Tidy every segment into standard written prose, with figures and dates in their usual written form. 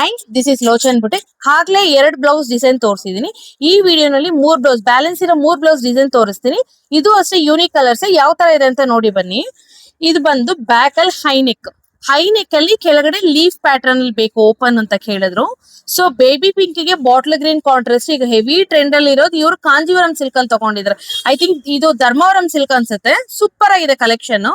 Hi, this is Lochan ಬುಟೆಕ್. ಆಗ್ಲೇ 2 blouse design ತೋರಿಸಿದೀನಿ. ಈ ವಿಡಿಯೋನಲ್ಲಿ 3 ಬ್ಲೌಸ್ ಬ್ಯಾಲೆನ್ಸ್ ಇರೋ 3 ಬ್ಲೌಸ್ ಡಿಸೈನ್ ತೋರಿಸ್ತೀನಿ. ಇದು ಅಷ್ಟೇ ಯೂನಿಕ್ ಕಲರ್ಸ್. ಯಾವ ತರ ಇದೆ ಅಂತ ನೋಡಿ ಬನ್ನಿ. ಇದು ಬಂದು ಬ್ಯಾಕ್ ಅಲ್ಲಿ ಹೈ ನೆಕ್ ಅಲ್ಲಿ ಕೆಳಗಡೆ ಲೀಫ್ ಪ್ಯಾಟರ್ನ್ ಅಲ್ಲಿ ಬೇಕು ಓಪನ್ ಅಂತ ಕೇಳಿದ್ರು. ಸೊ ಬೇಬಿ ಪಿಂಕ್ ಗೆ ಬಾಟ್ಲ್ ಗ್ರೀನ್ ಕಾಂಟ್ರಾಸ್ಟ್ ಈಗ ಹೆವಿ ಟ್ರೆಂಡ್ ಅಲ್ಲಿ ಇರೋದು. ಇವರು ಕಾಂಜೀವರಂ ಸಿಲ್ಕ್ ಅಂತ ತಗೊಂಡಿದ್ದಾರೆ. ಐ ಥಿಂಕ್ ಇದು ಧರ್ಮವರಂ ಸಿಲ್ಕ್ ಅನ್ಸುತ್ತೆ. ಸೂಪರ್ ಆಗಿದೆ ಕಲೆಕ್ಷನ್.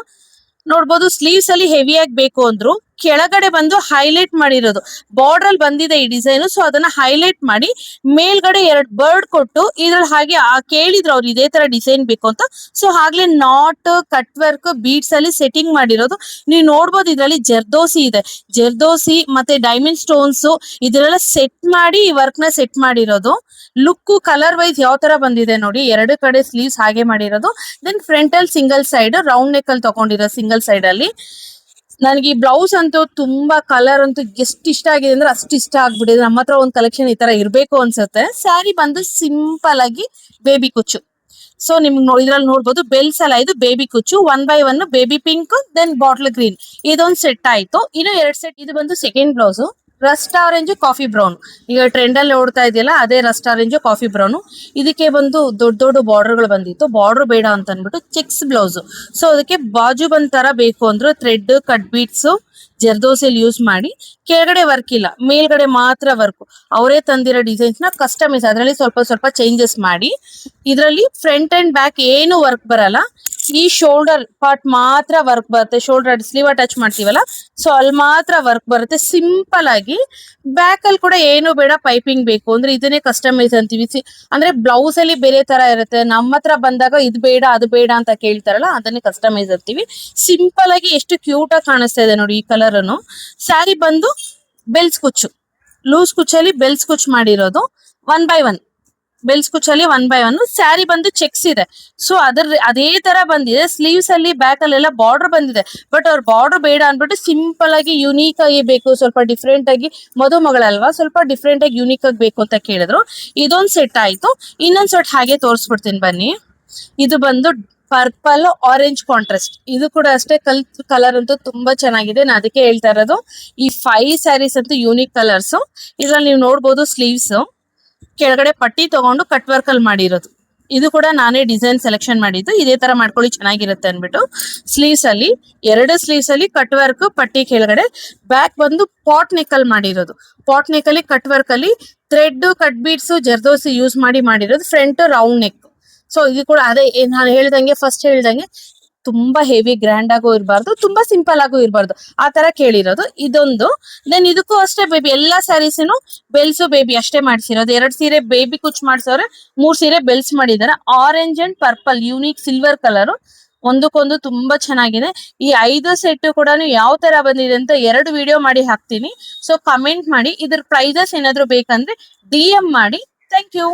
ನೋಡ್ಬೋದು ಸ್ಲೀವ್ಸ್ ಅಲ್ಲಿ ಹೆವಿ ಆಗಿ ಬೇಕು ಅಂದ್ರು. ಕೆಳಗಡೆ ಬಂದು ಹೈಲೈಟ್ ಮಾಡಿರೋದು ಬಾರ್ಡರ್ ಅಲ್ಲಿ ಬಂದಿದೆ ಈ ಡಿಸೈನ್. ಸೊ ಅದನ್ನ ಹೈಲೈಟ್ ಮಾಡಿ ಮೇಲ್ಗಡೆ 2 ಬರ್ಡ್ ಕೊಟ್ಟು ಇದ್ರಲ್ಲಿ ಹಾಗೆ ಕೇಳಿದ್ರು ಅವ್ರು ಇದೇ ತರ ಡಿಸೈನ್ ಬೇಕು ಅಂತ. ಸೊ ಆಗ್ಲೇ ನಾಟ್ ಕಟ್ ವರ್ಕ್ ಬೀಡ್ಸ್ ಅಲ್ಲಿ ಸೆಟ್ಟಿಂಗ್ ಮಾಡಿರೋದು ನೀವು ನೋಡ್ಬೋದು. ಇದ್ರಲ್ಲಿ ಜರ್ದೋಸಿ ಇದೆ, ಜರ್ದೋಸಿ ಮತ್ತೆ ಡೈಮಂಡ್ ಸ್ಟೋನ್ಸ್ ಇದರೆಲ್ಲ ಸೆಟ್ ಮಾಡಿ ಈ ವರ್ಕ್ ನ ಸೆಟ್ ಮಾಡಿರೋದು. ಲುಕ್ ಕಲರ್ ವೈಸ್ ಯಾವ ತರ ಬಂದಿದೆ ನೋಡಿ. 2 ಕಡೆ ಸ್ಲೀವ್ಸ್ ಹಾಗೆ ಮಾಡಿರೋದು. ದೆನ್ ಫ್ರಂಟ್ ಅಲ್ಲಿ ಸಿಂಗಲ್ ಸೈಡ್ ರೌಂಡ್ ನೆಕ್ ಅಲ್ಲಿ ತಗೊಂಡಿರೋ ಸಿಂಗಲ್ ಸೈಡ್ ಅಲ್ಲಿ. ನನಗೆ ಈ ಬ್ಲೌಸ್ ಅಂತೂ ತುಂಬಾ ಕಲರ್ ಅಂತೂ ಎಷ್ಟು ಇಷ್ಟ ಆಗಿದೆ ಅಂದ್ರೆ ಅಷ್ಟು ಇಷ್ಟ ಆಗ್ಬಿಟ್ಟಿದೆ. ನಮ್ಮ ಹತ್ರ ಒಂದು ಕಲೆಕ್ಷನ್ ಈ ತರ ಇರ್ಬೇಕು ಅನ್ಸುತ್ತೆ. ಸ್ಯಾರಿ ಬಂದು ಸಿಂಪಲ್ ಆಗಿ ಬೇಬಿ ಕುಚ್ಚು. ಸೊ ನಿಮ್ಗೆ ಇದ್ರಲ್ಲಿ ನೋಡ್ಬೋದು ಬೆಲ್ಸ್ ಎಲ್ಲ ಇದು ಬೇಬಿ ಕುಚ್ಚು. 1 by 1 baby pink then bottle green ಇದೊಂದು ಸೆಟ್ ಆಯ್ತು. ಇನ್ನು 2 ಸೆಟ್. ಇದು ಬಂದು second blouse. Rust orange coffee brown ಈಗ ಟ್ರೆಂಡ್ ಅಲ್ಲಿ ಓಡ್ತಾ ಇದೆಯಲ್ಲ ಅದೇ ರಸ್ಟ್ ಆರೆಂಜ್ ಕಾಫಿ ಬ್ರೌನ್. ಇದಕ್ಕೆ ಬಂದು ದೊಡ್ಡ ದೊಡ್ಡ ಬಾರ್ಡರ್ ಗಳು ಬಂದಿತ್ತು. ಬಾರ್ಡರ್ ಬೇಡ ಅಂತ ಅನ್ಬಿಟ್ಟು ಚೆಕ್ಸ್ ಬ್ಲೌಸ್. ಸೊ ಅದಕ್ಕೆ ಬಾಜು ಬಂದ್ ತರ ಬೇಕು ಅಂದ್ರೆ ಥ್ರೆಡ್ ಕಟ್ ಬೀಟ್ಸ್ ಜರ್ದೋಸಿಯಲ್ಲಿ ಯೂಸ್ ಮಾಡಿ ಕೆಳಗಡೆ ವರ್ಕ್ ಇಲ್ಲ, ಮೇಲ್ಗಡೆ ಮಾತ್ರ ವರ್ಕ್. ಅವರೇ ತಂದಿರೋ ಡಿಸೈನ್ಸ್ ನ ಕಸ್ಟಮೈಸ್ ಅದರಲ್ಲಿ ಸ್ವಲ್ಪ ಸ್ವಲ್ಪ ಚೇಂಜಸ್ ಮಾಡಿ. ಇದರಲ್ಲಿ ಫ್ರಂಟ್ ಅಂಡ್ ಬ್ಯಾಕ್ ಏನು ವರ್ಕ್ ಬರಲ್ಲ. ಈ ಶೋಲ್ಡರ್ ಪಾರ್ಟ್ ಮಾತ್ರ ವರ್ಕ್ ಬರುತ್ತೆ. ಶೋಲ್ಡರ್ ಸ್ಲೀವ್ ಅಟ್ಯಾಚ್ ಮಾಡ್ತೀವಲ್ಲ ಸೊ ಅಲ್ಲಿ ಮಾತ್ರ ವರ್ಕ್ ಬರುತ್ತೆ ಸಿಂಪಲ್ ಆಗಿ. ಬ್ಯಾಕ್ ಅಲ್ಲಿ ಕೂಡ ಏನು ಬೇಡ, ಪೈಪಿಂಗ್ ಬೇಕು ಅಂದ್ರೆ ಇದನ್ನೇ ಕಸ್ಟಮೈಸ್ ಅಂತೀವಿ. ಅಂದ್ರೆ ಬ್ಲೌಸ್ ಅಲ್ಲಿ ಬೇರೆ ತರ ಇರುತ್ತೆ. ನಮ್ಮ ಹತ್ರ ಬಂದಾಗ ಇದು ಬೇಡ ಅದು ಬೇಡ ಅಂತ ಕೇಳ್ತಾರಲ್ಲ ಅದನ್ನೇ ಕಸ್ಟಮೈಸ್ ಅಂತೀವಿ. ಸಿಂಪಲ್ ಆಗಿ ಎಷ್ಟು ಕ್ಯೂಟ್ ಆಗಿ ಕಾಣಿಸ್ತಾ ಇದೆ ನೋಡಿ ಈ ಕಲರ್ ಅನ್ನು. ಸ್ಯಾರಿ ಬಂದು ಬೆಲ್ಸ್ ಕುಚ್ಚು, ಲೂಸ್ ಕುಚ್ಚಲ್ಲಿ ಬೆಲ್ಸ್ ಕುಚ್ ಮಾಡಿರೋದು. 1 by 1 ಬೆಲ್ಸ್ ಕುಚ್ಚಲ್ಲಿ 1 by 1. ಸ್ಯಾರಿ ಬಂದು ಚೆಕ್ಸ್ ಇದೆ. ಸೊ ಅದೇ ತರ ಬಂದಿದೆ. ಸ್ಲೀವ್ಸ್ ಅಲ್ಲಿ ಬ್ಯಾಕ್ ಅಲ್ಲೆಲ್ಲ ಬಾರ್ಡರ್ ಬಂದಿದೆ. ಬಟ್ ಅವ್ರ ಬಾರ್ಡರ್ ಬೇಡ ಅನ್ಬಿಟ್ಟು ಸಿಂಪಲ್ ಆಗಿ ಯುನೀಕ್ ಆಗಿ ಬೇಕು, ಸ್ವಲ್ಪ ಡಿಫ್ರೆಂಟ್ ಆಗಿ, ಮದುಮಗಳಲ್ವಾ ಸ್ವಲ್ಪ ಡಿಫ್ರೆಂಟ್ ಆಗಿ ಯುನೀಕ್ ಆಗಿ ಬೇಕು ಅಂತ ಕೇಳಿದ್ರು. ಇದೊಂದು ಸೆಟ್ ಆಯ್ತು. ಇನ್ನೊಂದ್ ಸೆಟ್ ಹಾಗೆ ತೋರಿಸ್ಬಿಡ್ತೀನಿ ಬನ್ನಿ. ಇದು ಬಂದು ಪರ್ಪಲ್ ಆರೆಂಜ್ ಕಾಂಟ್ರಾಸ್ಟ್. ಇದು ಕೂಡ ಅಷ್ಟೇ ಕಲರ್ ಅಂತೂ ತುಂಬಾ ಚೆನ್ನಾಗಿದೆ. ನಾನು ಅದಕ್ಕೆ ಹೇಳ್ತಾ ಇರೋದು ಈ 5 ಸ್ಯಾರೀಸ್ ಅಂತೂ ಯೂನಿಕ್ ಕಲರ್ಸ್. ಇದ್ರಲ್ಲಿ ನೀವು ನೋಡ್ಬೋದು ಸ್ಲೀವ್ಸ್ ಕೆಳಗಡೆ ಪಟ್ಟಿ ತಗೊಂಡು ಕಟ್ ವರ್ಕ್ ಅಲ್ಲಿ ಮಾಡಿರೋದು. ಇದು ಕೂಡ ನಾನೇ ಡಿಸೈನ್ ಸೆಲೆಕ್ಷನ್ ಮಾಡಿದ್ದು. ಇದೇ ತರ ಮಾಡ್ಕೊಳ್ಳಿ ಚೆನ್ನಾಗಿರುತ್ತೆ ಅನ್ಬಿಟ್ಟು. ಸ್ಲೀವ್ಸ್ ಅಲ್ಲಿ 2 ಸ್ಲೀವ್ಸ್ ಅಲ್ಲಿ ಕಟ್ ವರ್ಕ್ ಪಟ್ಟಿ ಕೆಳಗಡೆ. ಬ್ಯಾಕ್ ಬಂದು ಪಾಟ್ ನೆಕ್ ಅಲ್ಲಿ ಮಾಡಿರೋದು. ಪಾಟ್ ನೆಕ್ ಅಲ್ಲಿ ಕಟ್ ವರ್ಕ್ ಅಲ್ಲಿ thread cut beads zardozi use ಮಾಡಿ ಮಾಡಿರೋದು. Front round neck. ಸೊ ಇದು ಕೂಡ ಅದೇ ನಾನು ಹೇಳ್ದಂಗೆ ಫಸ್ಟ್ ಹೇಳ್ದಂಗೆ ತುಂಬಾ ಹೆವಿ ಗ್ರ್ಯಾಂಡ್ ಆಗು ಇರಬಾರ್ದು, ತುಂಬಾ ಸಿಂಪಲ್ ಆಗು ಇರಬಾರ್ದು, ಆ ತರ ಕೇಳಿರೋದು ಇದೊಂದು. ದೆನ್ ಇದಕ್ಕೂ ಅಷ್ಟೇ ಬೇಬಿ ಎಲ್ಲಾ ಸ್ಯಾರೀಸ್ನು ಬೆಲ್ಸ್ ಬೇಬಿ ಅಷ್ಟೇ ಮಾಡ್ಸಿರೋದು. 2 ಸೀರೆ ಬೇಬಿ ಕುಚ್ ಮಾಡ್ಸೋರೆ, 3 ಸೀರೆ ಬೆಲ್ಸ್ ಮಾಡಿದಾರೆ. Orange and purple unique silver colour ಒಂದಕ್ಕೊಂದು ತುಂಬಾ ಚೆನ್ನಾಗಿದೆ. ಈ 5 ಸೆಟ್ ಕೂಡ ಯಾವ ತರ ಬಂದಿದೆ ಅಂತ 2 ವಿಡಿಯೋ ಮಾಡಿ ಹಾಕ್ತೀನಿ. ಸೊ ಕಮೆಂಟ್ ಮಾಡಿ. ಇದ್ರ ಪ್ರೈಸಸ್ ಏನಾದ್ರು ಬೇಕಂದ್ರೆ DM ಮಾಡಿ. Thank you.